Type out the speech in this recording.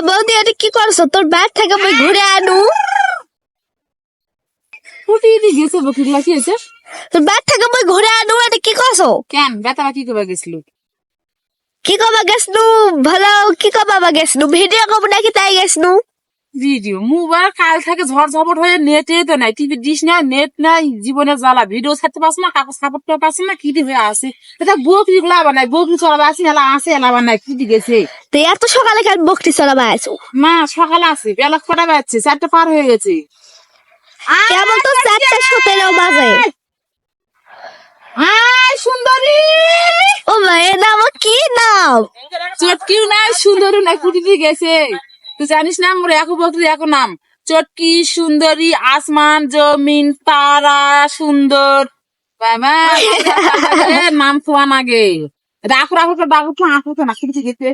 বৌদি এটা কি করছো? তোর ব্যাগ থেকে মই ঘুরে আনু। গেছে বকরিগুলা কি হয়েছে? তোর ব্যাগ থেকে মই ঘুরে আনু, এটা কি করছো? কেন বেতারা কি করবা গেছিল? কি কবা গেছনু? ভালো কি কবা গেছনু? ভিডিও কব নাকি তাই গেছনু? ভিডিও মোবাইল কাল থেকে ঝড় ঝপট হয়ে নেটে তো নাই, টিভি ডিশ নাই, নেট নাই, জীবনে জ্বালা। ভিডিও ছাড়তে পারছ না, কাগজ সাপোর্ট করতে পারছ না, কি হয়ে আছে এটা? বকরি গুলা আবার নাই, বকরি চলাবা আসি হেলা আছে, এলাবার নাই, কি গেছে? তুই এত সকালে কেন বকটি চলাবা আছো? মা সকালে আছে, বেলা কটা বাজছে? 4টা পার হয়ে গেছে। কেবল তো 4:17 বাজে। সুন্দরী ও মা, এ নাম কি নাম? চটকিও নাই, সুন্দরী নাই, কুটি গেছে। তুই জানিস না মোর একো বকরি একো নাম? চটকি, সুন্দরী, আসমান, জমিন, তারা, সুন্দর। বাবা নাম থোয়ান আগে রাখো রাখো তো ডাকো তো আঁকো তো না, কি গেছে?